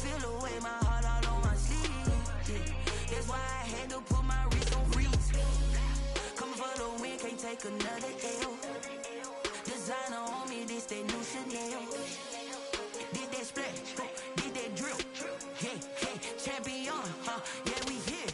feel the way my heart all on my sleeve. Yeah. That's why I had to put my wrist on freeze. Coming for the win, can't take another L. Designer on me, this that new Chanel. Did that splash, did that drill. Yeah, yeah, champion, yeah, we here.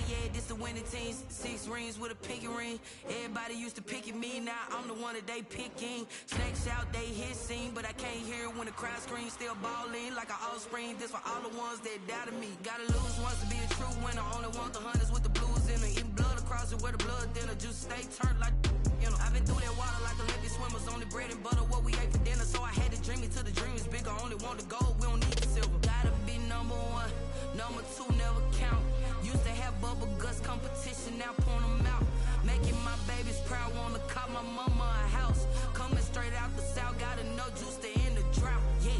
Yeah, this the winning team. 6 rings with a pinky ring. Everybody used to pick at me, now I'm the one that they picking. Snakes out, they hit scene, but I can't hear it when the crowd screams. Still balling like an offspring. This for all the ones that doubted me. Gotta lose once to be a true winner. Only want the hunters with the blues in it. Eating blood across it where the blood dinner. Just stay turned like, you know. I've been through that water like Olympic swimmers. Only bread and butter, what we ate for dinner. So I had to dream it till the dream is bigger. Only want the gold, we don't need the silver. Gotta be number 1, number 2 never count. Used to have bubble guts competition, now point them out. Making my babies proud, wanna cop my mama a house. Coming straight out the south, got enough juice to end the drought. Yeah,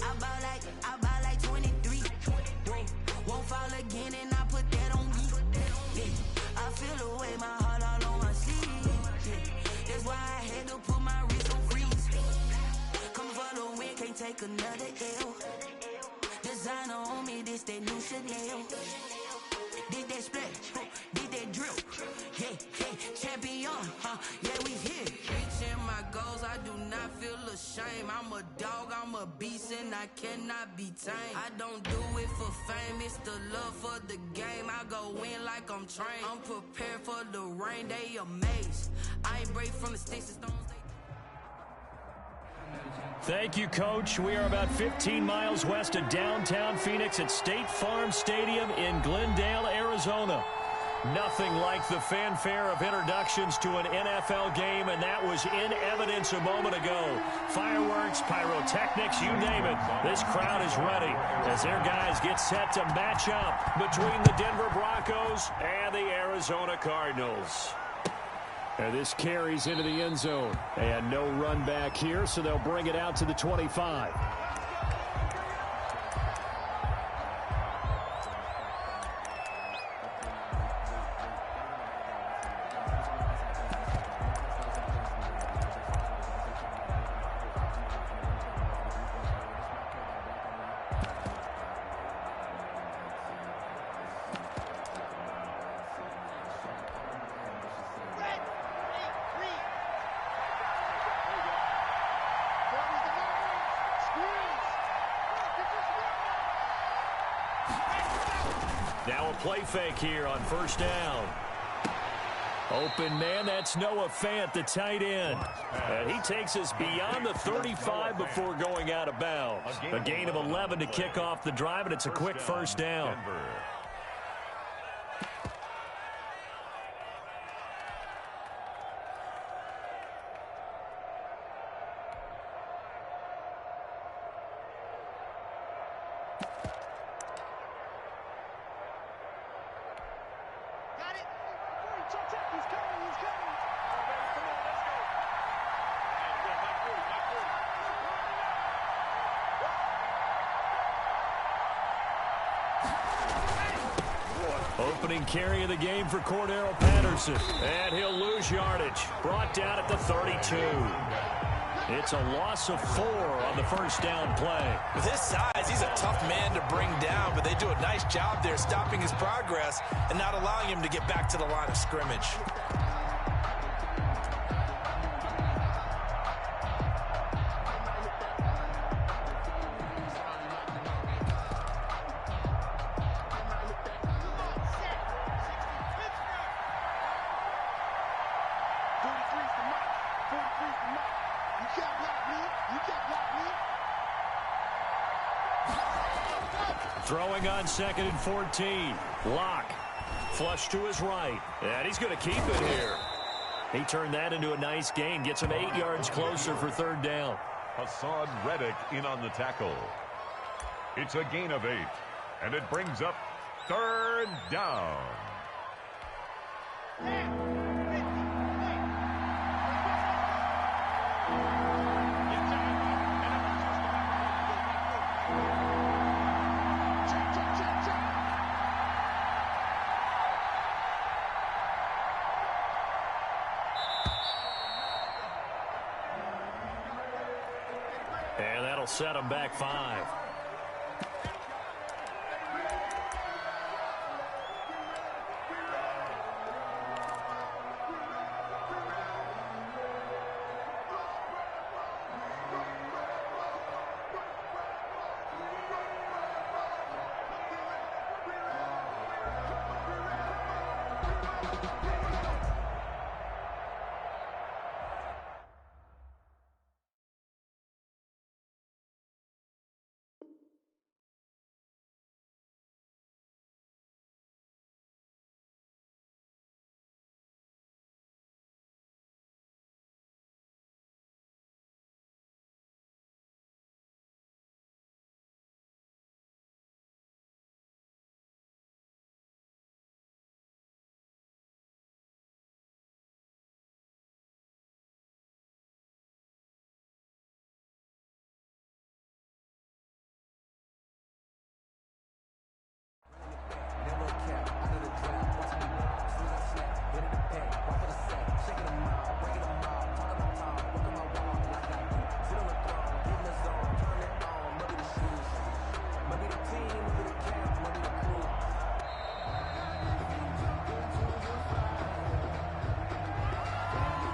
I buy like 23. Won't fall again, and I put that on me. Yeah, I feel the way my heart all on my sleeve. Yeah, that's why I had to put my wrist on freeze. Coming for the win, can't take another L. Designer on me, this that new Chanel. Did that splash, did that drill. Yeah, yeah, champion, yeah, we here. Reaching my goals, I do not feel ashamed. I'm a dog, I'm a beast, and I cannot be tamed. I don't do it for fame, it's the love for the game. I go in like I'm trained. I'm prepared for the rain, they amazed. I ain't brave from the sticks and stones. Thank you, Coach. We are about 15 miles west of downtown Phoenix at State Farm Stadium in Glendale, Arizona. Nothing like the fanfare of introductions to an NFL game, and that was in evidence a moment ago. Fireworks, pyrotechnics, you name it. This crowd is ready as their guys get set to match up between the Denver Broncos and the Arizona Cardinals. And this carries into the end zone. And no run back here, so they'll bring it out to the 25. Now a play fake here on first down. Open man, that's Noah Fant, the tight end. And he takes us beyond the 35 before going out of bounds. A gain of 11 to kick off the drive, and it's a quick first down. Opening carry of the game for Cordero Patterson. And he'll lose yardage. Brought down at the 32. It's a loss of 4 on the first down play. With his size, he's a tough man to bring down, but they do a nice job there stopping his progress and not allowing him to get back to the line of scrimmage. Throwing on 2nd and 14. Lock. Flush to his right. And he's going to keep it here. He turned that into a nice gain. Gets him 8 yards closer for third down. Hassan Reddick in on the tackle. It's a gain of 8. And it brings up third down. And that'll set him back 5.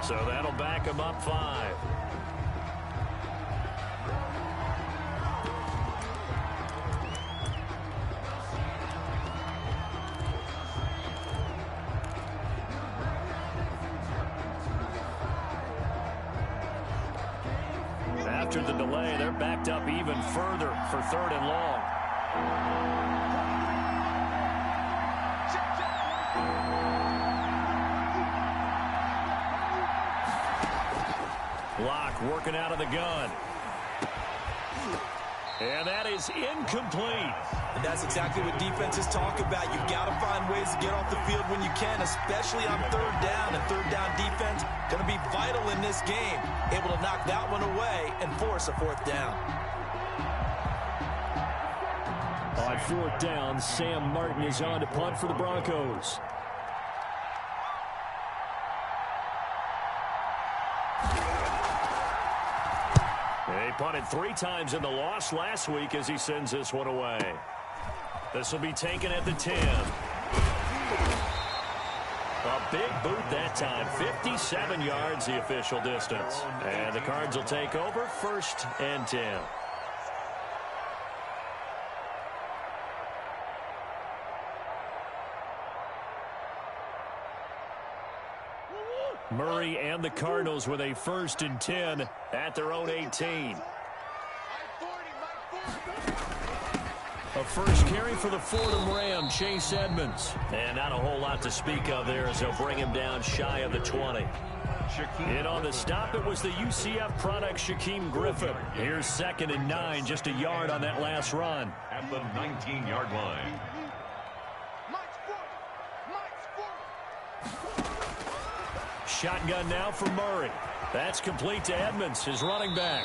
So that'll back them up 5. After the delay, they're backed up even further for 3rd and long. Block working out of the gun. And that is incomplete. And that's exactly what defenses talk about. You've got to find ways to get off the field when you can, especially on 3rd down. And 3rd down defense going to be vital in this game. Able to knock that one away and force a 4th down. On 4th down, Sam Martin is on to punt for the Broncos. They punted 3 times in the loss last week as he sends this one away. This will be taken at the 10. A big boot that time. 57 yards the official distance. And the Cards will take over 1st and 10. Murray and the Cardinals with a 1st and 10 at their own 18. A first carry for the Fordham Ram, Chase Edmonds. And not a whole lot to speak of there as they'll bring him down shy of the 20. And on the stop, it was the UCF product, Shaquem Griffin. Here's 2nd and 9, just a yard on that last run. At the 19-yard line. Shotgun now for Murray. That's complete to Edmonds, his running back.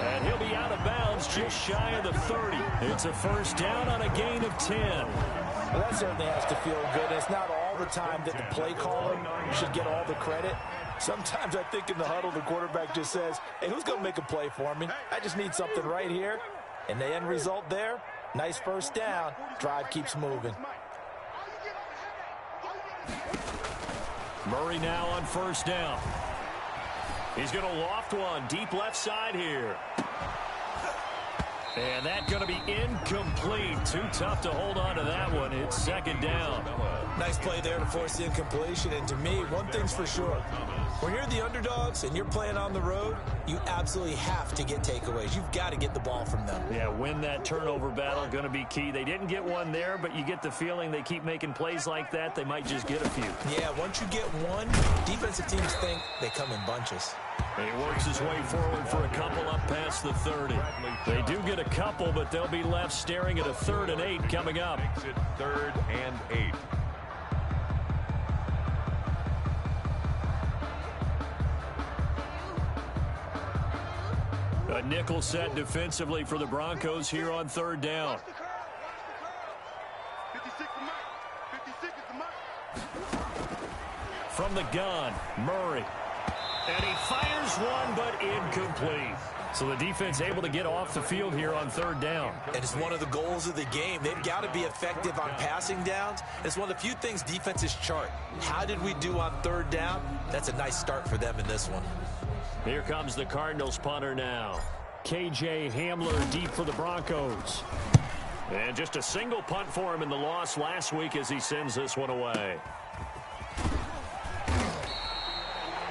And he'll be out of bounds just shy of the 30. It's a 1st down on a gain of 10. Well, that certainly has to feel good. It's not all the time that the play caller should get all the credit. Sometimes I think in the huddle, the quarterback just says, hey, who's going to make a play for me? I just need something right here. And the end result there, nice 1st down. Drive keeps moving. Murray now on 1st down. He's going to loft one deep left side here. And that's going to be incomplete. Too tough to hold on to that one. It's 2nd down. Nice play there to force the incompletion. And to me, one thing's for sure. When you're the underdogs and you're playing on the road, you absolutely have to get takeaways. You've got to get the ball from them. Yeah, win that turnover battle, going to be key. They didn't get one there, but you get the feeling they keep making plays like that, they might just get a few. Yeah, once you get one, defensive teams think they come in bunches. He works his way forward for a couple up past the 30. They do get a couple, but they'll be left staring at a 3rd and 8 coming up. Makes it 3rd and 8. A nickel set defensively for the Broncos here on 3rd down. From the gun, Murray. And he fires one, but incomplete. So the defense able to get off the field here on 3rd down. And it's one of the goals of the game. They've got to be effective on passing downs. It's one of the few things defenses chart. How did we do on 3rd down? That's a nice start for them in this one. Here comes the Cardinals punter now. KJ Hamler deep for the Broncos. And just a single punt for him in the loss last week as he sends this one away.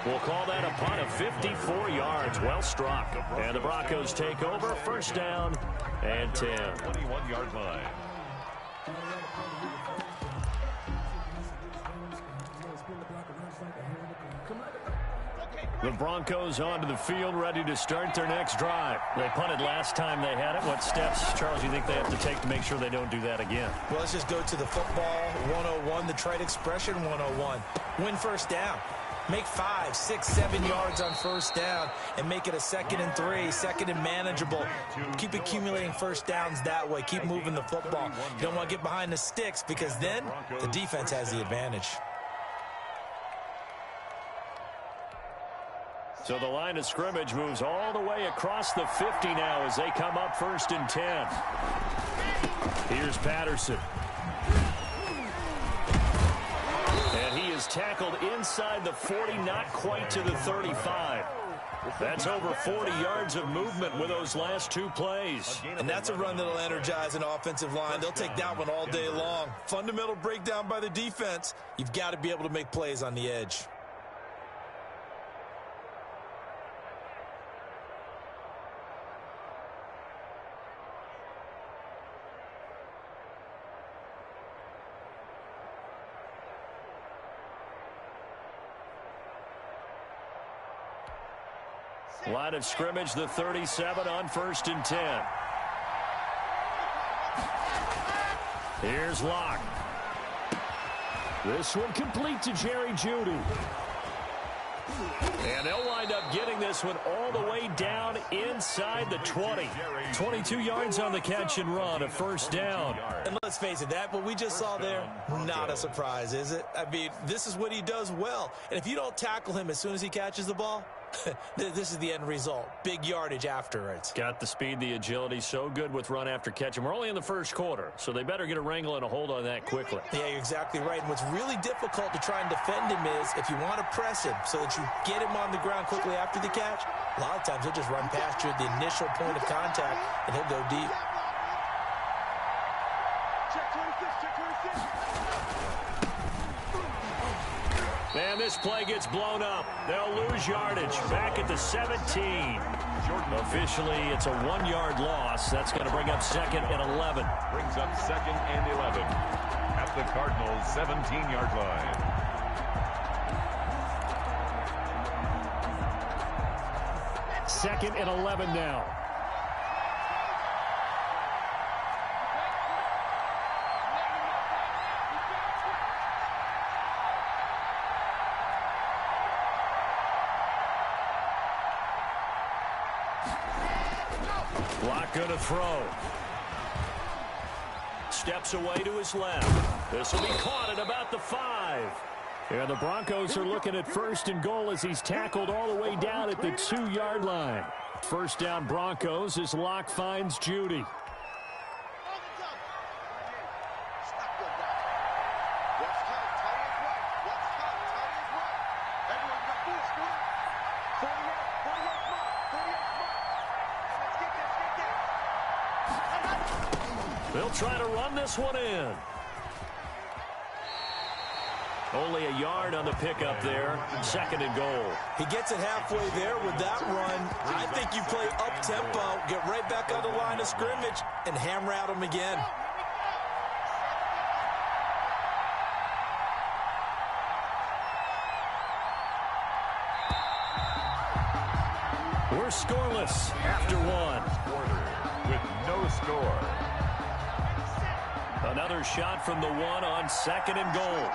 We'll call that a punt of 54 yards. Well struck. And the Broncos take over. 1st down and 10. 21-yard line. The Broncos onto the field, ready to start their next drive. They punted last time they had it. What steps, Charles, you think they have to take to make sure they don't do that again? Well, let's just go to the football 101, the trite expression 101. Win 1st down. Make 5, 6, 7 yards on 1st down and make it a 2nd and 3, 2nd and manageable. Keep accumulating 1st downs that way. Keep moving the football. You don't want to get behind the sticks because then the defense has the advantage. So the line of scrimmage moves all the way across the 50 now as they come up 1st and 10. Here's Patterson. And he is is tackled inside the 40, not quite to the 35. That's over 40 yards of movement with those last two plays. And that's a run that'll energize an offensive line. They'll take that one all day long. Fundamental breakdown by the defense. You've got to be able to make plays on the edge. Line of scrimmage, the 37 on 1st and 10. Here's Locke. This one complete to Jerry Jeudy. And they'll wind up getting this one all the way down inside the 20. 22 yards on the catch and run, a 1st down. And let's face it, that what we just saw there, not a surprise, is it? I mean, this is what he does well. And if you don't tackle him as soon as he catches the ball, this is the end result. Big yardage afterwards. Got the speed, the agility, so good with run after catch. And we're only in the 1st quarter, so they better get a wrangle and a hold on that quickly. Yeah, you're exactly right. And what's really difficult to try and defend him is if you want to press him so that you get him on the ground quickly after the catch, a lot of times he'll just run past you at the initial point of contact, and he'll go deep. And this play gets blown up. They'll lose yardage. Back at the 17. Officially, it's a 1-yard loss. That's going to bring up 2nd and 11. Brings up 2nd and 11 at the Cardinals' 17-yard line. Second and 11 now. Locke going to throw. Steps away to his left. This will be caught at about the 5. And the Broncos are looking at 1st and goal as he's tackled all the way down at the 2-yard line. 1st down Broncos as Locke finds Jeudy. They'll try to run this one in. Only a yard on the pickup there. 2nd and goal. He gets it halfway there with that run. I think you play up-tempo, get right back on the line of scrimmage, and hammer at him again. We're scoreless after 1. With no score. Another shot from the 1 on 2nd and goal.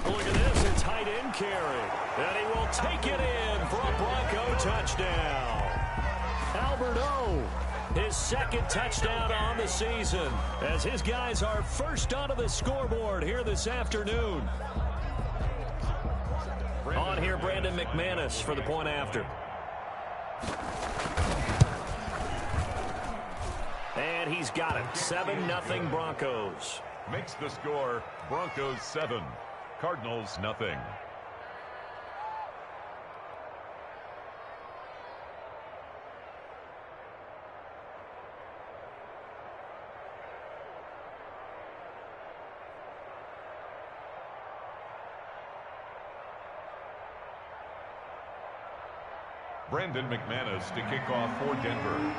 Look at this, a tight end carry. And he will take it in for a Bronco touchdown. Albert O, his 2nd touchdown on the season, as his guys are first onto the scoreboard here this afternoon. On here, Brandon McManus for the point after. And he's got it. 7-0 Broncos. Makes the score Broncos 7, Cardinals nothing. Brandon McManus to kick off for Denver.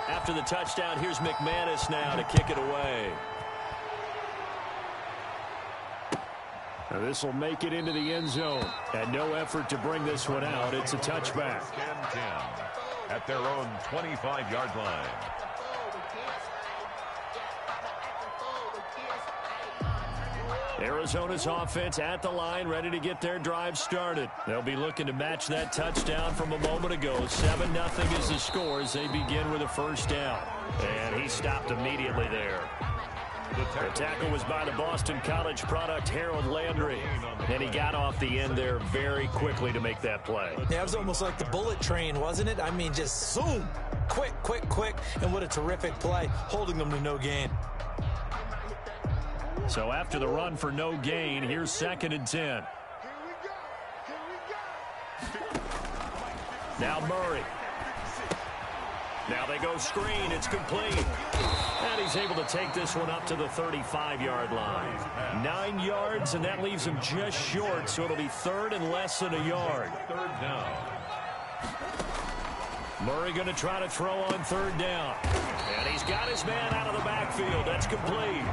After the touchdown, here's McManus now to kick it away. Now this will make it into the end zone. And no effort to bring this one out. It's a touchback. 10-10 at their own 25-yard line. Arizona's offense at the line, ready to get their drive started. They'll be looking to match that touchdown from a moment ago. 7-0 is the score as they begin with a first down. And he stopped immediately there. The tackle was by the Boston College product, Harold Landry. And he got off the end there very quickly to make that play. Yeah, it was almost like the bullet train, wasn't it? I mean, just zoom. Quick, quick, quick. And what a terrific play, holding them to no gain. So after the run for no gain, here's 2nd and 10. Now Murray. Now they go screen. It's complete. And he's able to take this one up to the 35-yard line. 9 yards, and that leaves him just short, so it'll be 3rd and less than a yard. 3rd down. Murray going to try to throw on 3rd down. And he's got his man out of the backfield. That's complete.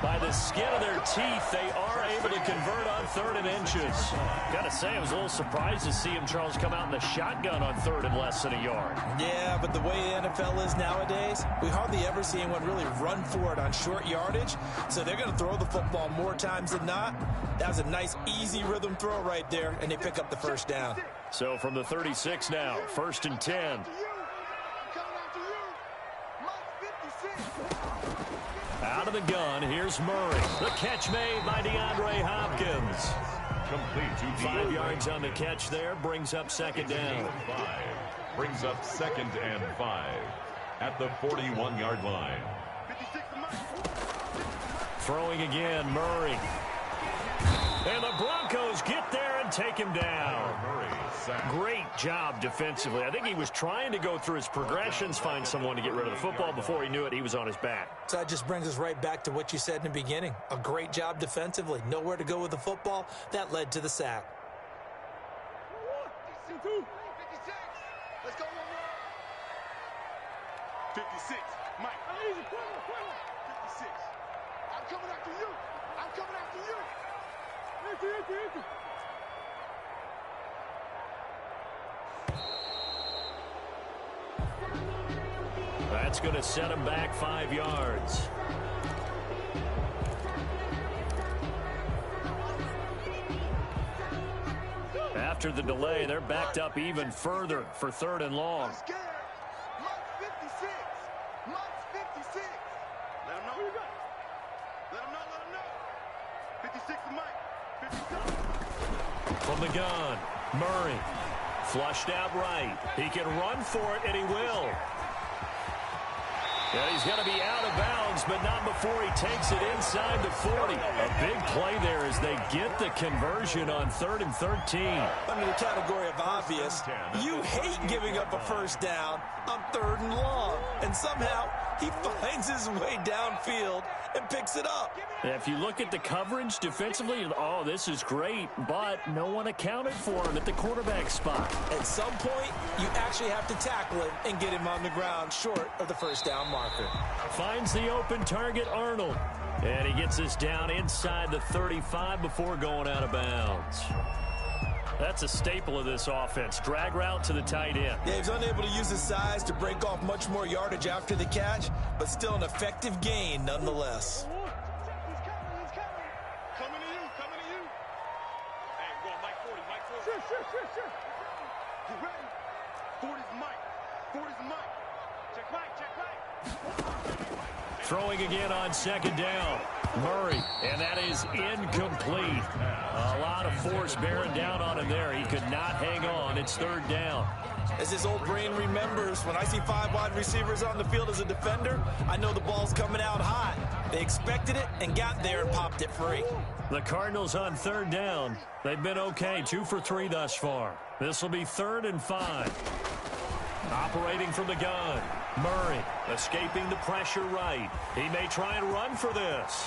By the skin of their teeth, they are able to convert on 3rd and inches. Got to say, I was a little surprised to see him, Charles, come out in the shotgun on 3rd and less than a yard. Yeah, but the way the NFL is nowadays, we hardly ever see anyone really run for it on short yardage. So they're going to throw the football more times than not. That was a nice, easy rhythm throw right there, and they pick up the first down. So from the 36 now, 1st and 10. Out of the gun, here's Murray. The catch made by DeAndre Hopkins. Complete to 5 yards on the catch there, brings up 2nd down. 5. Brings up 2nd and 5 at the 41-yard line. Throwing again, Murray. And the Broncos get there and take him down. Great job defensively. I think he was trying to go through his progressions, find someone to get rid of the football. Before he knew it, he was on his back. So that just brings us right back to what you said in the beginning. A great job defensively. Nowhere to go with the football. That led to the sack. Let's go one more. 56. Mike. 56. I'm coming after you. I'm coming after you. That's going to set him back 5 yards. After the delay, they're backed up even further for 3rd and long. Mike's 56. Mike's 56. Let him know. Let him know. 56 to Mike. 56. From the gun, Murray. Flushed out right. He can run for it, and he will. And he's going to be out of bounds, but not before he takes it inside the 40. A big play there as they get the conversion on 3rd and 13. Under the category of obvious, you hate giving up a first down on 3rd and long. And somehow he finds his way downfield and picks it up. If you look at the coverage defensively, oh, this is great, but no one accounted for him at the quarterback spot. At some point, you actually have to tackle him and get him on the ground short of the first down marker. Finds the open target, Arnold. And he gets this down inside the 35 before going out of bounds. That's a staple of this offense. Drag route to the tight end. Yeah, he's unable to use his size to break off much more yardage after the catch, but still an effective gain nonetheless. Coming to you. Coming to you. Hey, go on, Mike 40. Mike 40. Sure. You ready? 40's Mike. 40's Mike. Check Mike. Check Mike. Throwing again on 2nd down. Murray, and that is incomplete. A lot of force bearing down on him there. He could not hang on. It's 3rd down. As his old brain remembers, when I see 5 wide receivers on the field as a defender, I know the ball's coming out hot. They expected it and got there and popped it free. The Cardinals on 3rd down. They've been okay, 2 for 3 thus far. This will be 3rd and 5. Operating from the gun. Murray escaping the pressure right. He may try and run for this.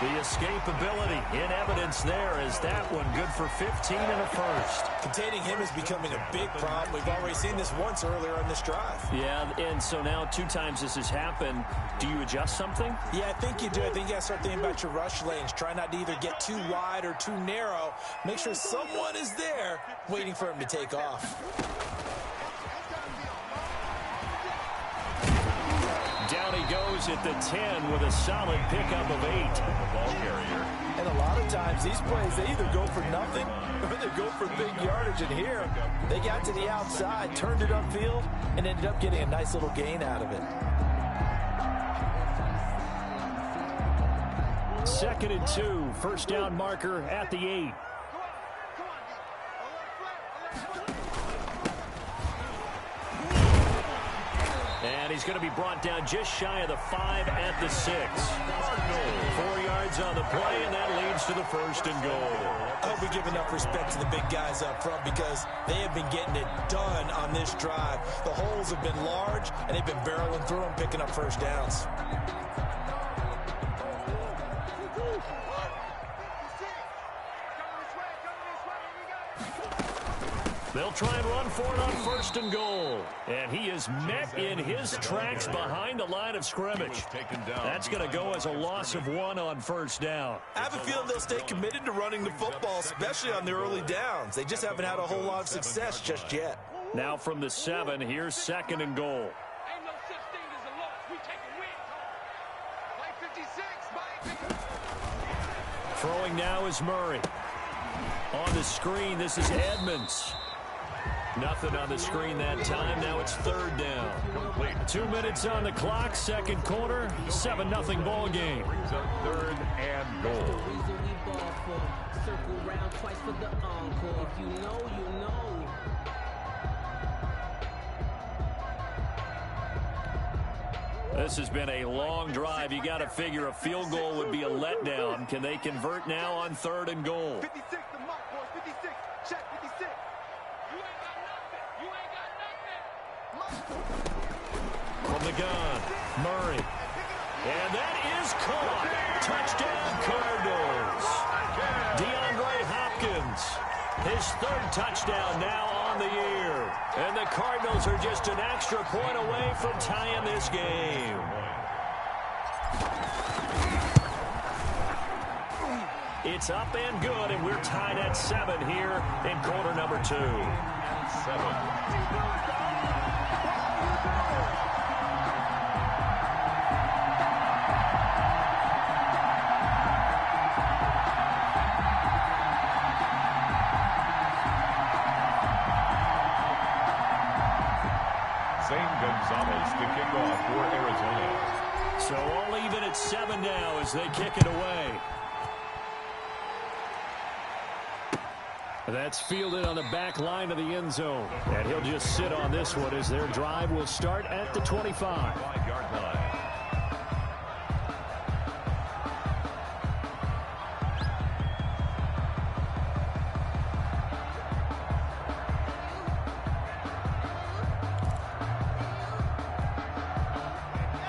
The escapability in evidence there is that one good for 15 and a first. Containing him is becoming a big problem. We've already seen this once earlier on this drive. Yeah, and so now 2 times this has happened. Do you adjust something? Yeah, I think you do. I think you got to start thinking about your rush lanes. Try not to either get too wide or too narrow. Make sure someone is there waiting for him to take off. Down he goes at the 10 with a solid pickup of 8. Ball carrier. And a lot of times, these plays, they either go for nothing or they go for big yardage. And here, they got to the outside, turned it upfield, and ended up getting a nice little gain out of it. 2nd and 2. First down marker at the 8. And he's going to be brought down just shy of the 5 at the 6. 4 yards on the play, and that leads to the 1st and goal. I hope we give enough respect to the big guys up front because they have been getting it done on this drive. The holes have been large, and they've been barreling through them, picking up first downs. They'll try and run for it on 1st and goal. And he is met in his tracks behind the line of scrimmage. That's going to go as a loss of 1 on 1st down. I have a feeling they'll stay committed to running the football, especially on their early downs. They just haven't had a whole lot of success just yet. Now from the 7, here's 2nd and goal. Ain't no such thing as a loss. We take a win. Play 56, Mike. Throwing now is Murray. On the screen, this is Edmonds. Nothing on the screen that time. Now it's 3rd down. Complete. 2 minutes on the clock. 2nd quarter. 7-0 ball game. Brings up 3rd and goal. Circle round twice for the encore. If you know, you know. This has been a long drive. You got to figure a field goal would be a letdown. Can they convert now on 3rd and goal? 56, the mark, boys. 56. Check 56. You ain't got nothing. You ain't got nothing. From the gun, Murray. And that is caught. Touchdown, Cardinals. DeAndre Hopkins. His 3rd touchdown now on the year. And the Cardinals are just an extra point away from tying this game. It's up and good, and we're tied at 7 here in quarter number 2. 7. Gonzalez to kick off for Arizona. So all even at 7 now as they kick it away. That's fielded on the back line of the end zone. And he'll just sit on this one as their drive will start at the 25. 5-yard line.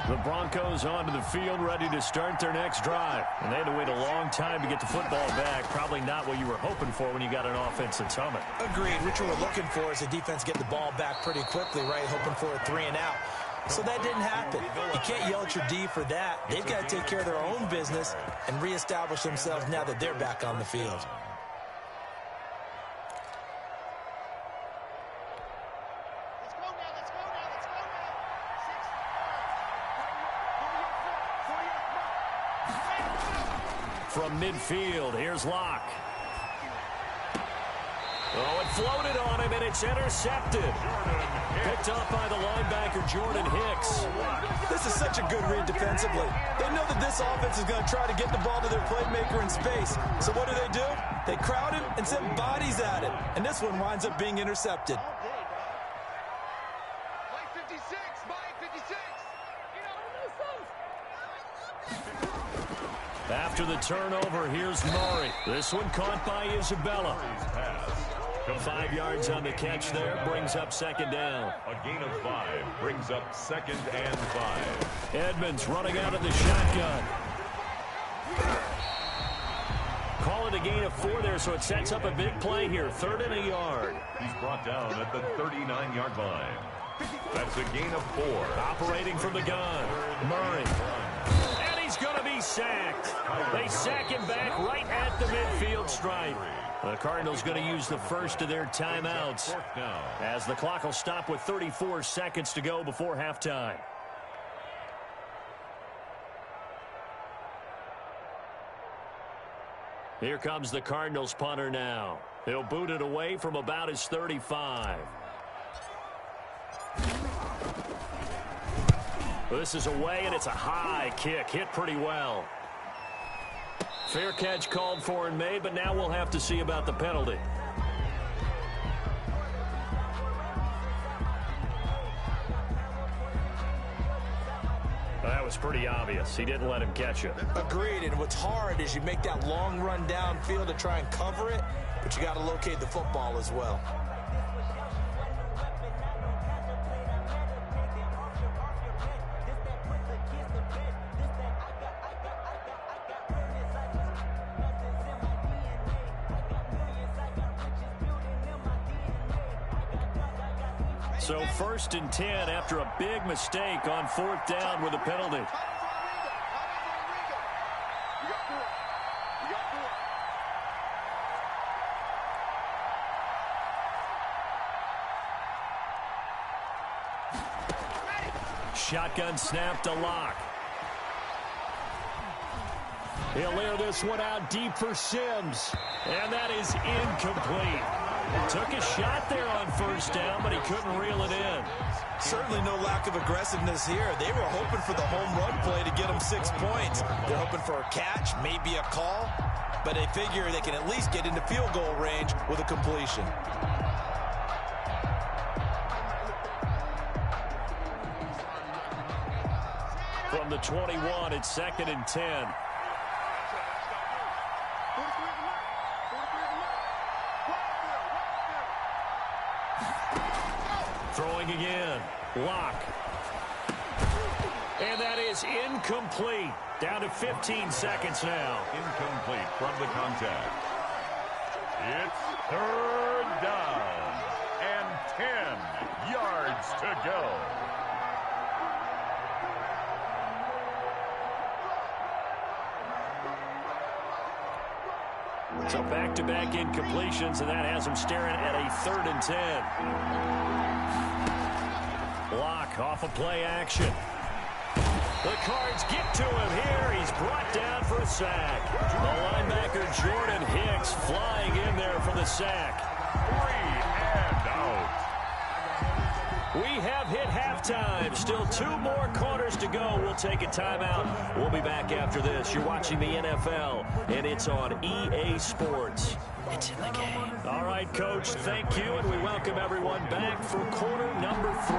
The Broncos onto the field, ready to start their next drive. And they had to wait a long time to get the football back. Probably not what you were hoping for when you got an offense that's humming. Agreed. What you were looking for is a defense getting the ball back pretty quickly, right? Hoping for a 3 and out. So that didn't happen. You can't yell at your D for that. They've got to take care of their own business and reestablish themselves now that they're back on the field. From midfield, here's Locke. Oh, it floated on him, and it's intercepted. Picked off by the linebacker, Jordan Hicks. This is such a good read defensively. They know that this offense is going to try to get the ball to their playmaker in space. So what do? They crowd him and send bodies at him. And this one winds up being intercepted. Play 56, Mike, 56. After the turnover, here's Murray. This one caught by Isabella. 5 yards on the catch there, brings up 2nd down. A gain of 5 brings up 2nd and 5. Edmonds running out of the shotgun. Call it a gain of 4 there, so it sets up a big play here. 3rd and a yard. He's brought down at the 39-yard line. That's a gain of 4. Operating from the gun, Murray. And he's going to be sacked. They sack him back right at the midfield stripe. The Cardinals going to use the first of their timeouts as the clock will stop with 34 seconds to go before halftime. Here comes the Cardinals punter now. He'll boot it away from about his 35. This is away, and it's a high kick. Hit pretty well. Fair catch called for and made, but now we'll have to see about the penalty. That was pretty obvious. He didn't let him catch it. Agreed, and what's hard is you make that long run downfield to try and cover it, but you got to locate the football as well. So 1st and 10 after a big mistake on 4th down with a penalty. Shotgun snap to Locke. He'll air this one out deep for Sims. And that is incomplete. Took a shot there on 1st down, but he couldn't reel it in. Certainly no lack of aggressiveness here. They were hoping for the home run play to get them 6 points. They're hoping for a catch, maybe a call, but they figure they can at least get into field goal range with a completion. From the 21, it's 2nd and 10. Throwing again. Locke. And that is incomplete. Down to 15 seconds now. Incomplete from the contact. It's 3rd down and 10 yards to go. So back-to-back incompletions, and that has him staring at a 3rd and 10. Locke off of play action. The Cards get to him here. He's brought down for a sack. The linebacker Jordan Hicks flying in there for the sack. 3 and out. We have hit halftime. Still 2 more quarters to go. We'll take a timeout. We'll be back after this. You're watching the NFL, and it's on EA Sports. It's in the game. All right, Coach, thank you, and we welcome everyone back for quarter number 3.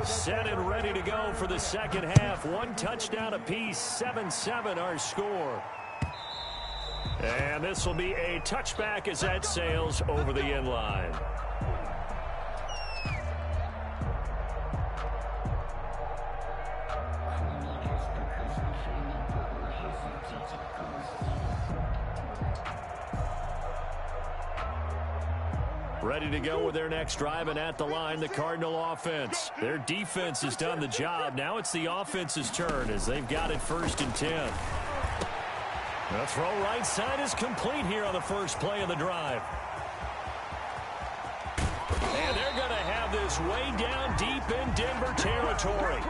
Set and ready to go for the second half. 1 touchdown apiece, 7-7 our score. And this will be a touchback as that sails over the end line. Ready to go with their next drive, and at the line, the Cardinal offense. Their defense has done the job. Now it's the offense's turn as they've got it 1st and 10. The throw right side is complete here on the first play of the drive. And they're going to have this way down deep in Denver territory.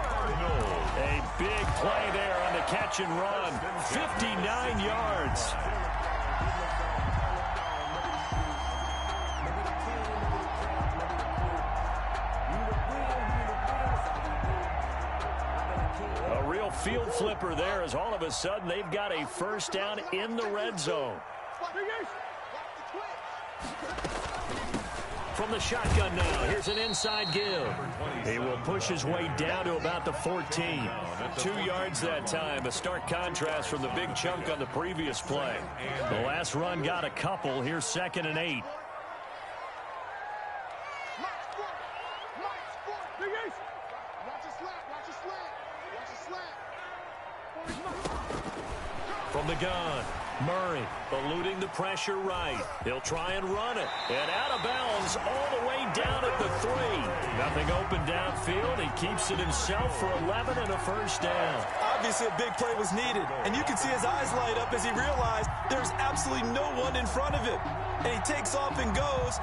A big play there on the catch and run. 59 yards. Field flipper there as all of a sudden they've got a 1st down in the red zone. From the shotgun now, here's an inside give. He will push his way down to about the 14. 2 yards that time, a stark contrast from the big chunk on the previous play. The last run got a couple. Here's 2nd and 8. From the gun, Murray eluding the pressure right. He'll try and run it. And out of bounds all the way down at the 3. Nothing open downfield. He keeps it himself for 11 and a 1st down. Obviously, a big play was needed, and you can see his eyes light up as he realized there's absolutely no one in front of him. And he takes off and goes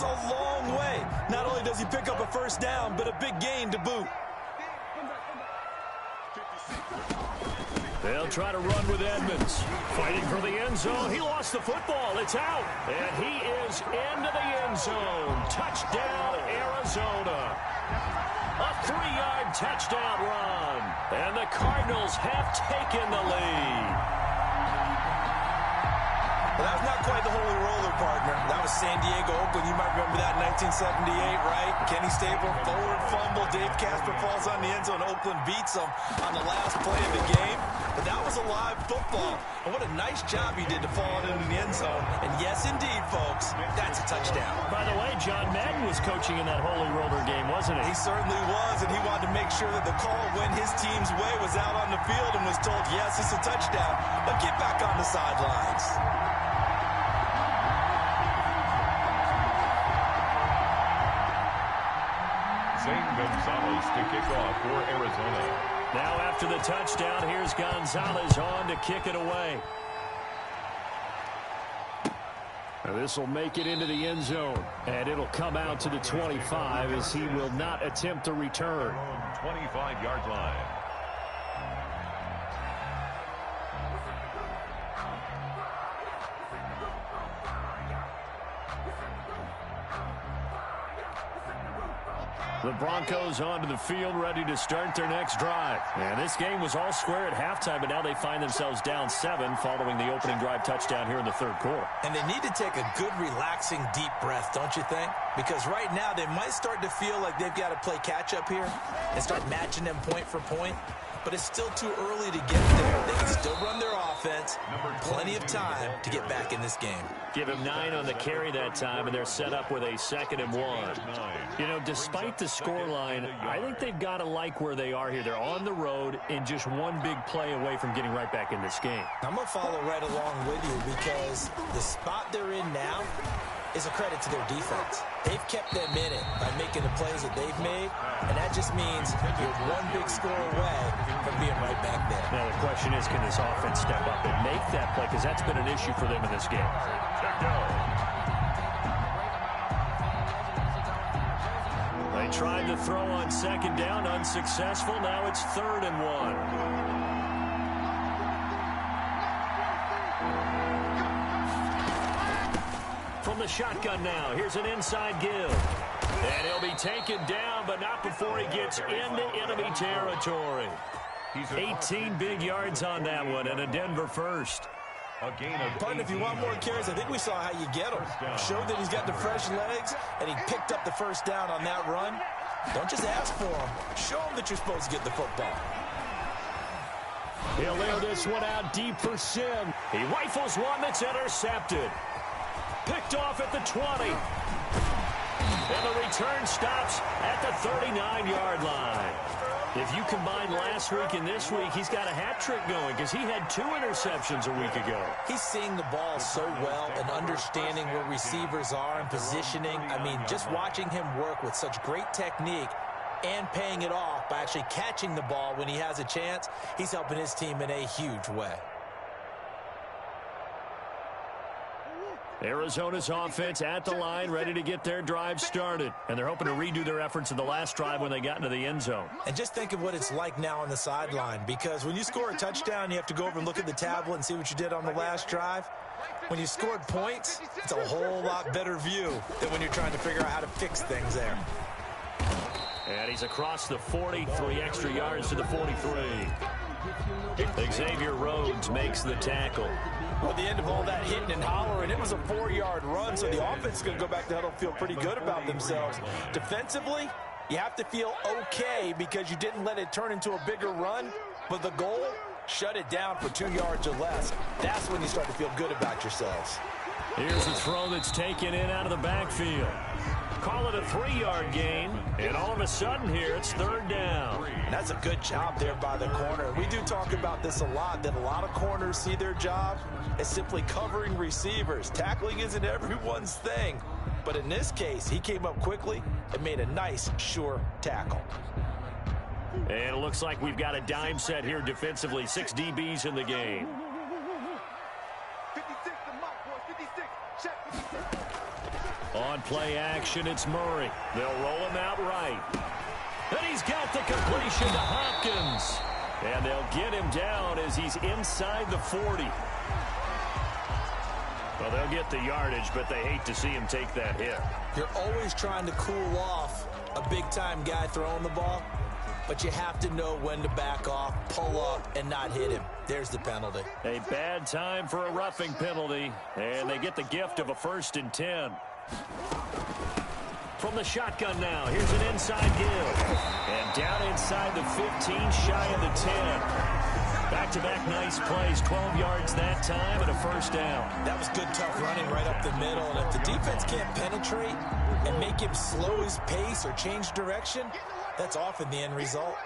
a long way. Not only does he pick up a first down, but a big gain to boot. They'll try to run with Edmonds. Fighting for the end zone. He lost the football. It's out. And he is into the end zone. Touchdown, Arizona. A 3-yard touchdown run. And the Cardinals have taken the lead. Well, that was not quite the holy roller, partner. That was San Diego, Oakland. You might remember that in 1978, right? Kenny Stabler, forward fumble. Dave Casper falls on the end zone. Oakland beats them on the last play of the game. But that was a live football. And what a nice job he did to fall into the end zone. And yes, indeed, folks, that's a touchdown. By the way, John Madden was coaching in that holy roller game, wasn't he? He certainly was, and he wanted to make sure that the call went his team's way, was out on the field and was told, yes, it's a touchdown, but get back on the sidelines. Gonzalez to kick off for Arizona. Now after the touchdown, here's Gonzalez on to kick it away. This will make it into the end zone, and it'll come out to the 25 as he will not attempt to return. 25-yard line. The Broncos onto the field, ready to start their next drive. And this game was all square at halftime, but now they find themselves down 7 following the opening drive touchdown here in the third quarter. And they need to take a good, relaxing, deep breath, don't you think? Because right now they might start to feel like they've got to play catch-up here and start matching them point for point. But it's still too early to get there. They can still run their offense. Plenty of time to get back in this game. Give him 9 on the carry that time, and they're set up with a 2nd and 1. You know, despite the scoreline, I think they've got to like where they are here. They're on the road and just one big play away from getting right back in this game. I'm going to follow right along with you because the spot they're in now is a credit to their defense. They've kept them in it by making the plays that they've made, and that just means you're one big score away from being right back there. Now the question is, can this offense step up and make that play? Because that's been an issue for them in this game. They tried to throw on 2nd down, unsuccessful. Now it's 3rd and 1. From the shotgun now, here's an inside give. And he'll be taken down, but not before he gets into enemy territory. 18 big yards on that one, and a Denver first. Pardon, if you want more carries, I think we saw how you get him. Showed that he's got the fresh legs, and he picked up the first down on that run. Don't just ask for him. Show him that you're supposed to get the football. He'll lay this one out deep for Sim. He rifles one that's intercepted. Picked off at the 20. And the return stops at the 39-yard line. If you combine last week and this week, he's got a hat trick going because he had 2 interceptions a week ago. He's seeing the ball so well and understanding where receivers are and positioning. I mean, just watching him work with such great technique and paying it off by actually catching the ball when he has a chance, he's helping his team in a huge way. Arizona's offense at the line, ready to get their drive started. And they're hoping to redo their efforts in the last drive when they got into the end zone. And just think of what it's like now on the sideline, because when you score a touchdown, you have to go over and look at the tablet and see what you did on the last drive. When you scored points, it's a whole lot better view than when you're trying to figure out how to fix things there. And he's across the 40, 3 extra yards to the 43. Xavier Rhodes makes the tackle. Well, at the end of all that hitting and hollering, it was a 4-yard run, so the offense is going to go back to huddle, feel pretty good about themselves. Defensively, you have to feel okay because you didn't let it turn into a bigger run, but the goal, shut it down for 2 yards or less. That's when you start to feel good about yourselves. Here's a throw that's taken in out of the backfield. Call it a 3-yard gain, and all of a sudden here, it's 3rd down. That's a good job there by the corner. We do talk about this a lot, that a lot of corners see their job as simply covering receivers. Tackling isn't everyone's thing. But in this case, he came up quickly and made a nice, sure tackle. And it looks like we've got a dime set here defensively. 6 DBs in the game. 56 to Mike, boys. 56. Check 56. On play action, it's Murray. They'll roll him out right. And he's got the completion to Hopkins. And they'll get him down as he's inside the 40. Well, they'll get the yardage, but they hate to see him take that hit. You're always trying to cool off a big-time guy throwing the ball, but you have to know when to back off, pull up, and not hit him. There's the penalty. A bad time for a roughing penalty, and they get the gift of a 1st and 10. From the shotgun now, here's an inside give. And down inside the 15, shy of the 10. Back-to-back nice plays, 12 yards that time and a 1st down. That was good, tough running right up the middle. And if the defense can't penetrate and make him slow his pace or change direction, that's often the end result.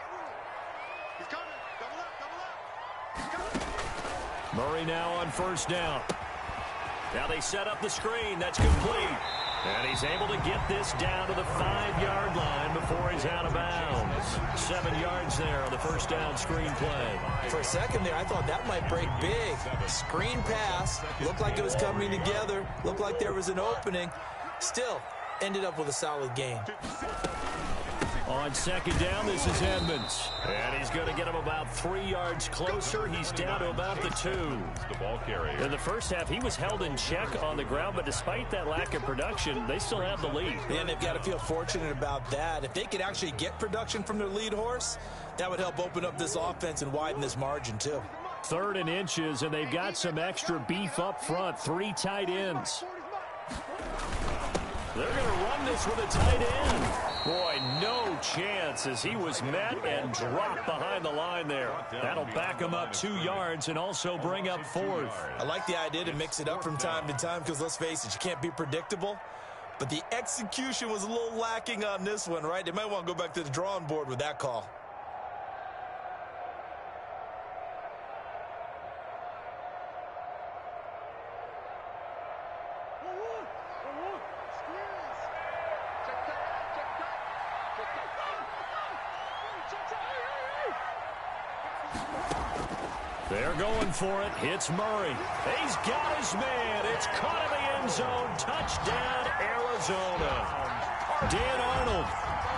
He's coming. Double up, double up. He's coming. Murray now on 1st down. Now they set up the screen. That's complete. And he's able to get this down to the 5-yard line before he's out of bounds. 7 yards there on the 1st down screen play. For a second there, I thought that might break big. Screen pass. Looked like it was coming together. Looked like there was an opening. Still, ended up with a solid gain. On 2nd down, this is Edmonds. And he's going to get him about 3 yards closer. He's down to about the 2. The ball carrier. In the first half, he was held in check on the ground, but despite that lack of production, they still have the lead. And they've got to feel fortunate about that. If they could actually get production from their lead horse, that would help open up this offense and widen this margin, too. 3rd and inches, and they've got some extra beef up front. 3 tight ends. They're going to run this with a tight end. Boy, no chance as he was met and dropped behind the line there. That'll back him up 2 yards and also bring up 4th. I like the idea to mix it up from time to time because, let's face it, you can't be predictable. But the execution was a little lacking on this one, right? They might want to go back to the drawing board with that call. They're going for it. It's Murray. He's got his man. It's caught in the end zone. Touchdown, Arizona. Dan Arnold,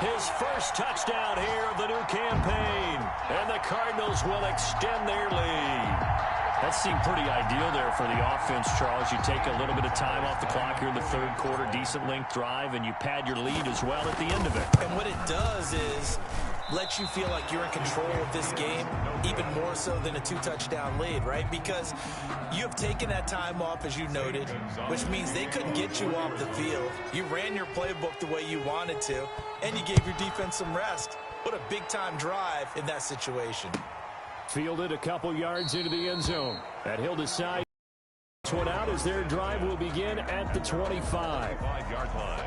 his first touchdown here of the new campaign. And the Cardinals will extend their lead. That seemed pretty ideal there for the offense, Charles. You take a little bit of time off the clock here in the 3rd quarter, decent length drive, and you pad your lead as well at the end of it. And what it does is let you feel like you're in control of this game, even more so than a 2-touchdown lead, right? Because you have taken that time off, as you noted, which means they couldn't get you off the field. You ran your playbook the way you wanted to, and you gave your defense some rest. What a big-time drive in that situation. Fielded a couple yards into the end zone. And he'll decide this one out as their drive will begin at the 25. 5-yard line.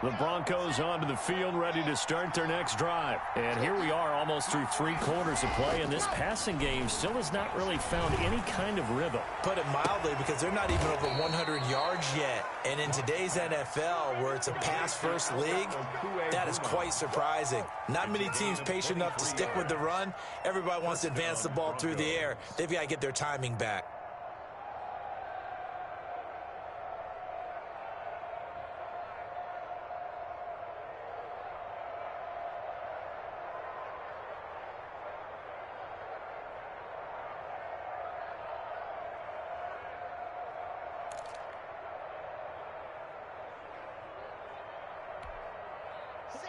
The Broncos onto the field, ready to start their next drive. And here we are almost through 3 quarters of play, and this passing game still has not really found any kind of rhythm. Put it mildly, because they're not even over 100 yards yet. And in today's NFL, where it's a pass-first league, that is quite surprising. Not many teams patient enough to stick with the run. Everybody wants to advance the ball through the air. They've got to get their timing back.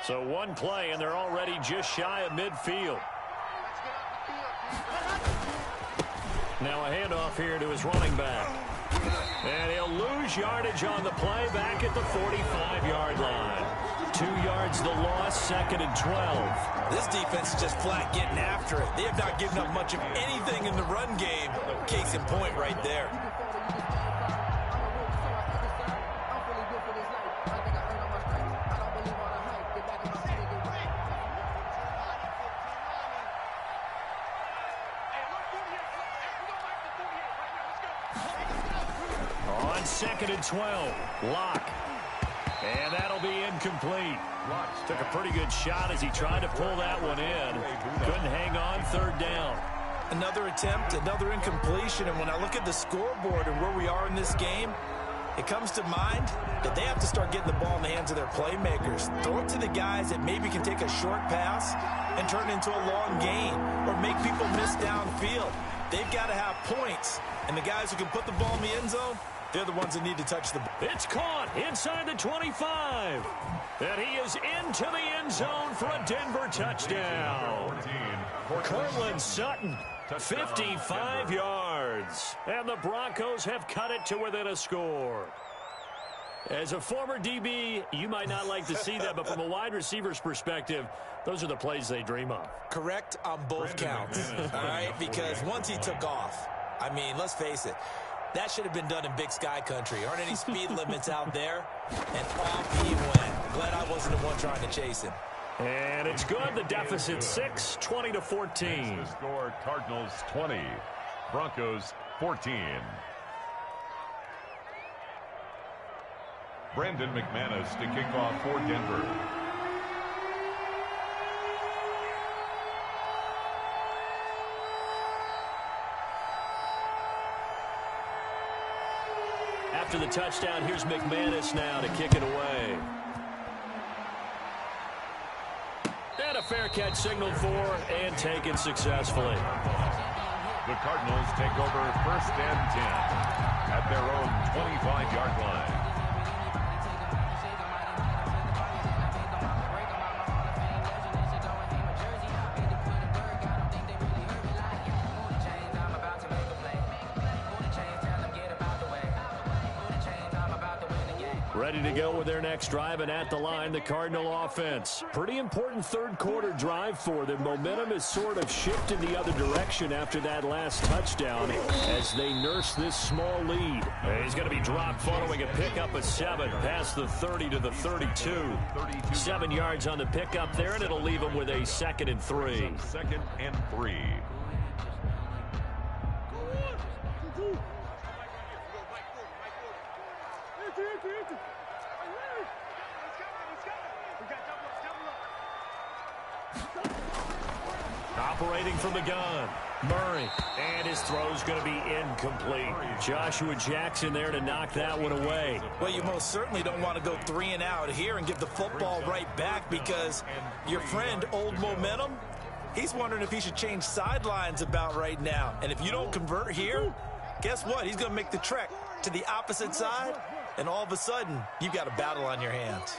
So 1 play, and they're already just shy of midfield. Now a handoff here to his running back. And he'll lose yardage on the play back at the 45-yard line. 2 yards the loss, 2nd and 12. This defense is just flat getting after it. They have not given up much of anything in the run game. Case in point right there. 2nd and 12. Lock. And that'll be incomplete. Took a pretty good shot as he tried to pull that one in. Couldn't hang on, 3rd down. Another attempt, another incompletion, and when I look at the scoreboard and where we are in this game, it comes to mind that they have to start getting the ball in the hands of their playmakers. Throw it to the guys that maybe can take a short pass and turn it into a long gain or make people miss downfield. They've got to have points, and the guys who can put the ball in the end zone, they're the ones that need to touch the ball. It's caught inside the 25. And he is into the end zone for a Denver touchdown. Cortland Sutton, 55 yards. And the Broncos have cut it to within a score. As a former DB, you might not like to see that, but from a wide receiver's perspective, those are the plays they dream of. Correct on both counts, all right? Because once he took off, I mean, let's face it, that should have been done in Big Sky country. Aren't any speed limits out there? And off he went. Glad I wasn't the one trying to chase him. And it's good. The deficit 6, 20-14. The score, Cardinals 20, Broncos 14. Brandon McManus to kick off for Denver. After the touchdown, here's McManus now to kick it away. And a fair catch signaled for and taken successfully. The Cardinals take over 1st and 10 at their own 25-yard line. Ready to go with their next drive, and at the line, the Cardinal offense. Pretty important 3rd quarter drive for them. Momentum has sort of shifted the other direction after that last touchdown as they nurse this small lead. He's going to be dropped following a pickup of 7 past the 30 to the 32. 7 yards on the pickup there, and it'll leave him with a 2nd and 3. 2nd and 3. Operating from the gun, Murray, and his throw's going to be incomplete. Joshua Jackson there to knock that one away. Well, you most certainly don't want to go 3 and out here and give the football right back because your friend, Old Momentum, he's wondering if he should change sidelines about right now. And if you don't convert here, guess what? He's going to make the trek to the opposite side, and all of a sudden, you've got a battle on your hands.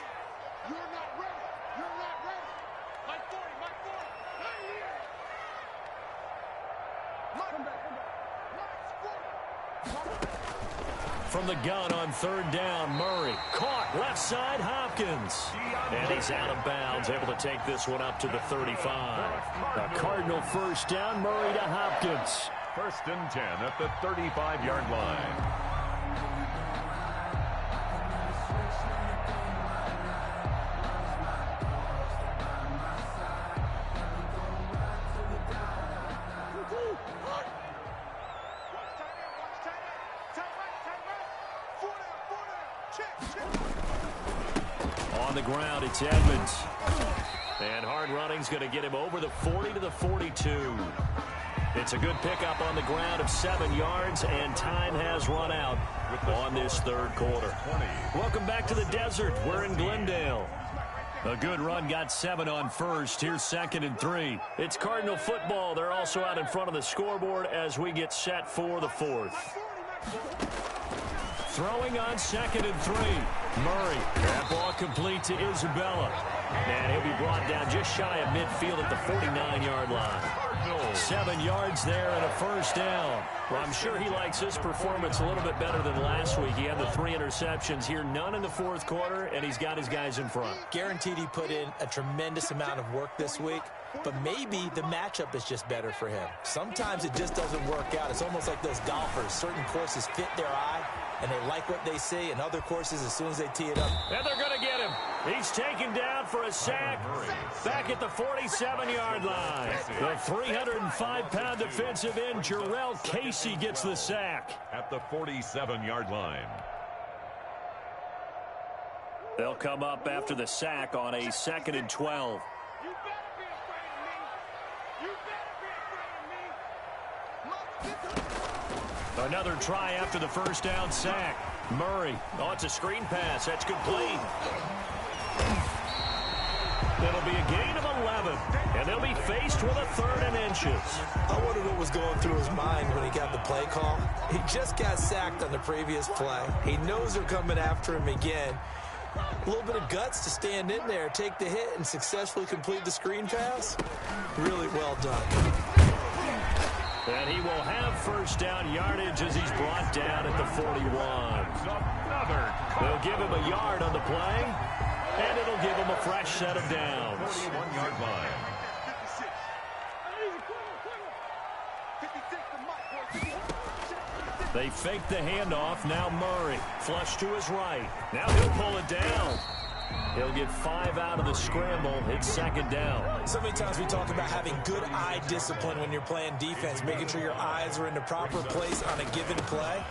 From the gun on 3rd down, Murray caught left side, Hopkins. And he's out of bounds, able to take this one up to the 35. A Cardinal 1st down, Murray to Hopkins. 1st and 10 at the 35-yard line. On the ground, it's Edmonds. And hard running's going to get him over the 40 to the 42. It's a good pickup on the ground of 7 yards, and time has run out on this 3rd quarter. Welcome back to the desert. We're in Glendale. A good run, got 7 on 1st. Here's 2nd and 3. It's Cardinal football. They're also out in front of the scoreboard as we get set for the 4th. Throwing on 2nd and 3. Murray. That ball complete to Isabella. And he'll be brought down just shy of midfield at the 49-yard line. 7 yards there and a 1st down. Well, I'm sure he likes this performance a little bit better than last week. He had the 3 interceptions here, none in the 4th quarter, and he's got his guys in front. Guaranteed he put in a tremendous amount of work this week, but maybe the matchup is just better for him. Sometimes it just doesn't work out. It's almost like those golfers. Certain courses fit their eye, and they like what they see, and other courses, as soon as they tee it up. And they're going to get him. He's taken down for a sack back at the 47-yard line. The 305-pound defensive end, Jarrell Casey, gets the sack. At the 47-yard line. They'll come up after the sack on a 2nd and 12. You better be afraid of me. You better be afraid of me. Another try after the first down sack. Murray. Oh, it's a screen pass. That's complete. It'll be a gain of 11, and they'll be faced with a 3rd and inches. I wonder what was going through his mind when he got the play call. He just got sacked on the previous play. He knows they're coming after him again. A little bit of guts to stand in there, take the hit, and successfully complete the screen pass. Really well done. And he will have first down yardage as he's brought down at the 41. They'll give him a yard on the play, and it'll give him a fresh set of downs. 41-yard line. 56. They fake the handoff. Now Murray. Flush to his right. Now he'll pull it down. He'll get 5 out of the scramble. It's 2nd down. So many times we talk about having good eye discipline when you're playing defense, making sure your eyes are in the proper place on a given play.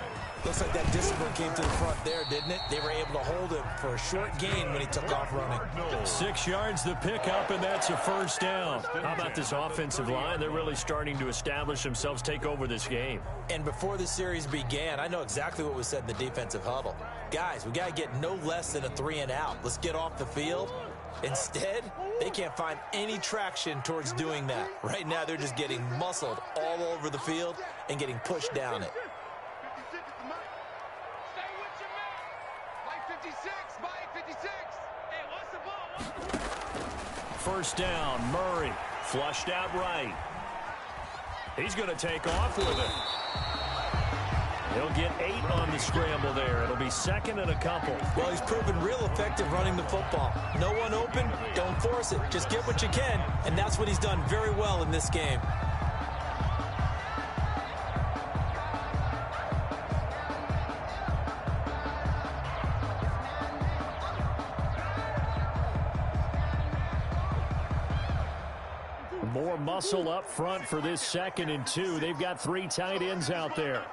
Looks like that discipline came to the front there, didn't it? They were able to hold him for a short gain when he took off running. 6 yards the pickup, and that's a first down. How about this offensive line? They're really starting to establish themselves, take over this game. And before the series began, I know exactly what was said in the defensive huddle. Guys, we got to get no less than a 3 and out. Let's get off the field. Instead, they can't find any traction towards doing that. Right now, they're just getting muscled all over the field and getting pushed down it. 56 is the mic. Stay with your man. Mike 56. Mike 56. Hey, what's the ball? First down, Murray. Flushed out right. He's going to take off with it. He'll get 8 on the scramble there. It'll be 2nd and a couple. Well, he's proven real effective running the football. No one open, don't force it. Just get what you can, and that's what he's done very well in this game. More muscle up front for this 2nd and 2. They've got 3 tight ends out there.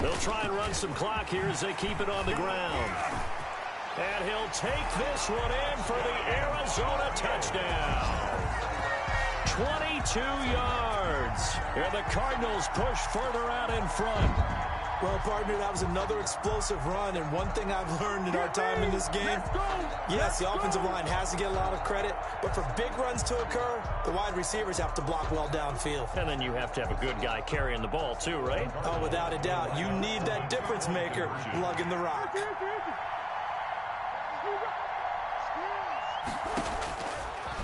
They'll try and run some clock here as they keep it on the ground. And he'll take this one in for the Arizona touchdown. 22 yards. And the Cardinals push further out in front. Well, partner, that was another explosive run, and one thing I've learned in our time in this game, yes, the offensive line has to get a lot of credit, but for big runs to occur, the wide receivers have to block well downfield. And then you have to have a good guy carrying the ball too, right? Oh, without a doubt. You need that difference maker lugging the rock.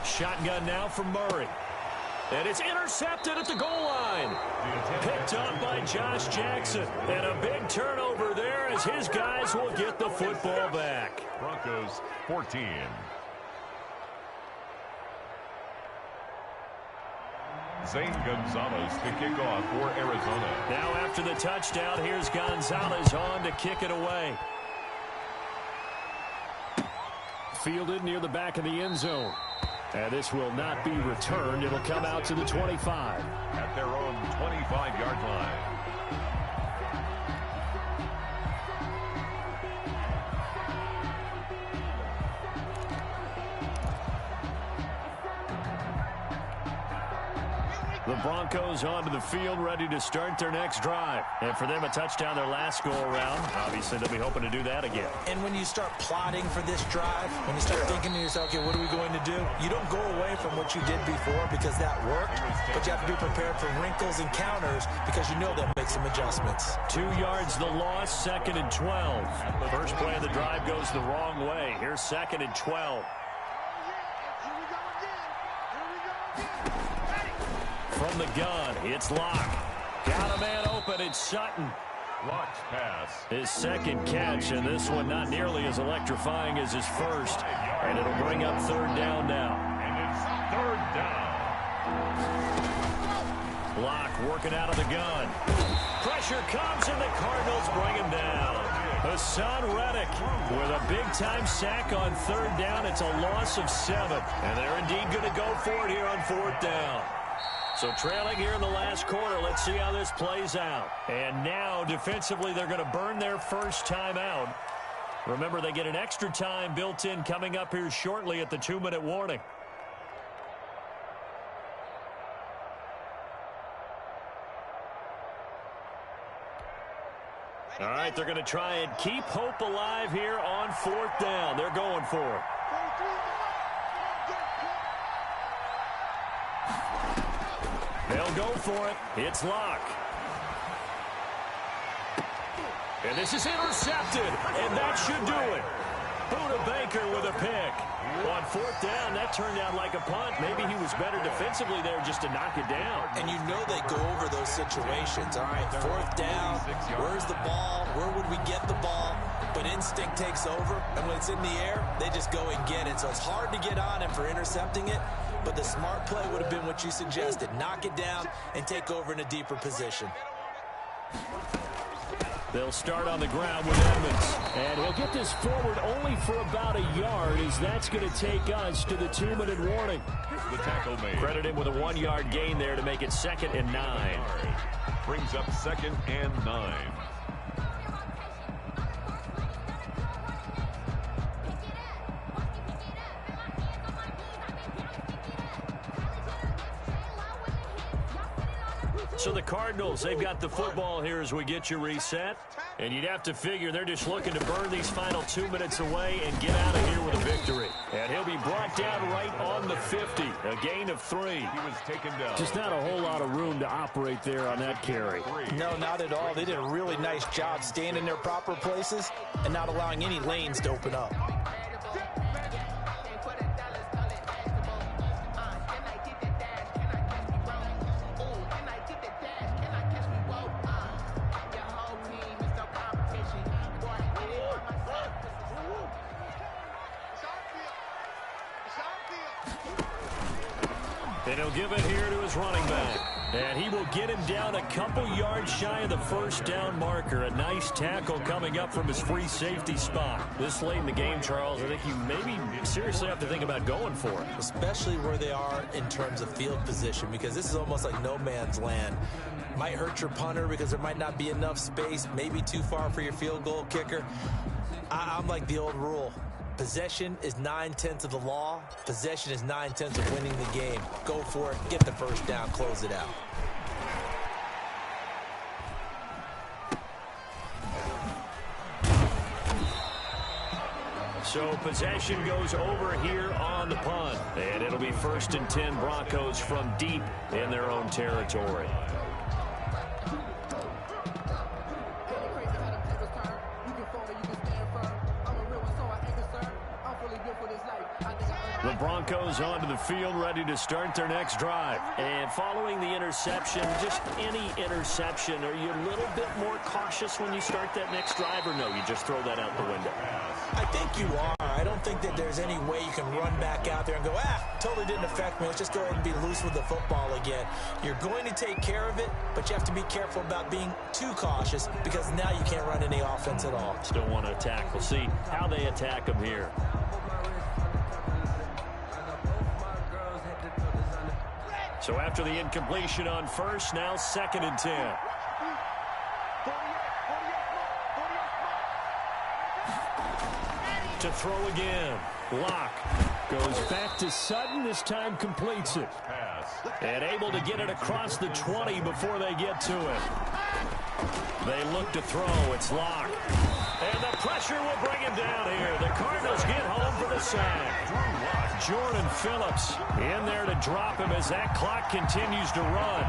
Shotgun now from Murray. And it's intercepted at the goal line. Picked up by Josh Jackson. And a big turnover there as his guys will get the football back. Broncos 14. Zane Gonzalez to kick off for Arizona. Now after the touchdown, here's Gonzalez on to kick it away. Fielded near the back of the end zone. And this will not be returned. It'll come out to the 25. At their own 25-yard line. The Broncos onto the field, ready to start their next drive. And for them, a touchdown their last go-around. Obviously, they'll be hoping to do that again. And when you start plotting for this drive, when you start thinking to yourself, okay, what are we going to do? You don't go away from what you did before because that worked, but you have to be prepared for wrinkles and counters because you know they'll make some adjustments. 2 yards the loss, 2nd and 12. The first play of the drive goes the wrong way. Here's 2nd and 12. From the gun, it's Locke. Got a man open, it's Sutton. Locke's pass. His second catch, and this one not nearly as electrifying as his first. And it'll bring up 3rd down now. And it's 3rd down. Locke working out of the gun. Pressure comes, and the Cardinals bring him down. Hassan Reddick with a big-time sack on 3rd down. It's a loss of 7. And they're indeed going to go for it here on 4th down. So trailing here in the last quarter, let's see how this plays out. And now, defensively, they're going to burn their first time out. Remember, they get an extra time built in coming up here shortly at the 2-minute warning. All right, they're going to try and keep hope alive here on 4th down. They're going for it. They'll go for it. It's Locke. And this is intercepted, and that should do it. Buda Baker with a pick. On 4th down, that turned out like a punt. Maybe he was better defensively there just to knock it down. And you know they go over those situations. All right, 4th down, where's the ball? Where would we get the ball? But instinct takes over, and when it's in the air, they just go and get it. So it's hard to get on him for intercepting it, but the smart play would have been what you suggested. Knock it down and take over in a deeper position. They'll start on the ground with Edmonds. And he'll get this forward only for about a yard, as that's going to take us to the 2-minute warning. The tackle made. Credit him with a 1-yard gain there to make it 2nd and 9. Brings up 2nd and 9. So the Cardinals, they've got the football here as we get you reset. And you'd have to figure they're just looking to burn these final 2 minutes away and get out of here with a victory. And he'll be brought down right on the 50, a gain of 3. He was taken down. Just not a whole lot of room to operate there on that carry. No, not at all. They did a really nice job staying in their proper places and not allowing any lanes to open up. And he'll give it here to his running back. And he will get him down a couple yards shy of the 1st down marker. A nice tackle coming up from his free safety spot. This late in the game, Charles, I think you maybe seriously have to think about going for it. Especially where they are in terms of field position, because this is almost like no man's land. Might hurt your punter because there might not be enough space, maybe too far for your field goal kicker. I'm like the old rule. Possession is 9/10 of the law. Possession is 9/10 of winning the game. Go for it. Get the 1st down. Close it out. So possession goes over here on the punt. And it'll be 1st and 10 Broncos from deep in their own territory. The Broncos onto the field, ready to start their next drive. And following the interception, just any interception, are you a little bit more cautious when you start that next drive, or no, you just throw that out the window? I think you are. I don't think that there's any way you can run back out there and go, totally didn't affect me. Let's just go ahead and be loose with the football again. You're going to take care of it, but you have to be careful about being too cautious, because now you can't run any offense at all. Still want to attack. We'll see how they attack them here. So after the incompletion on 1st, now 2nd and 10. To throw again. Locke goes back to Sutton. This time completes it. And able to get it across the 20 before they get to it. They look to throw. It's Locke. And the pressure will bring him down here. The Cardinals get home for the sack. Jordan Phillips in there to drop him as that clock continues to run.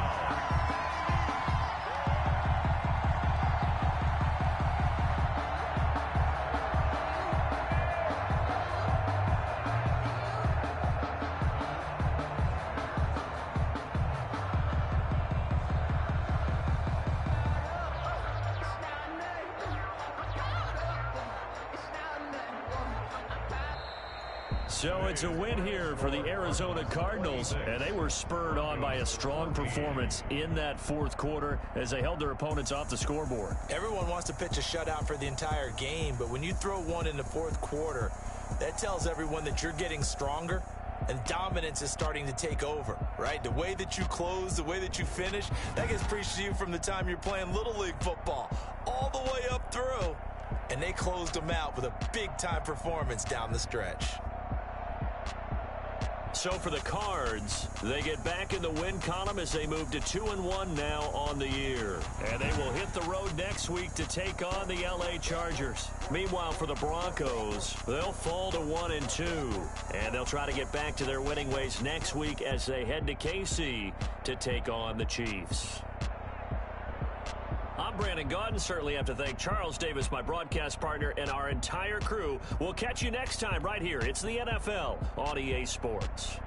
So it's a win here for the Arizona Cardinals, and they were spurred on by a strong performance in that 4th quarter as they held their opponents off the scoreboard. Everyone wants to pitch a shutout for the entire game, but when you throw one in the 4th quarter, that tells everyone that you're getting stronger and dominance is starting to take over, right? The way that you close, the way that you finish, that gets preached to you from the time you're playing Little League football all the way up through. and they closed them out with a big-time performance down the stretch. So for the Cards, they get back in the win column as they move to 2-1 now on the year. And they will hit the road next week to take on the LA Chargers. Meanwhile, for the Broncos, they'll fall to 1-2. And they'll try to get back to their winning ways next week as they head to KC to take on the Chiefs. I'm Brandon Gaudin. Certainly have to thank Charles Davis, my broadcast partner, and our entire crew. We'll catch you next time right here. It's the NFL on EA Sports.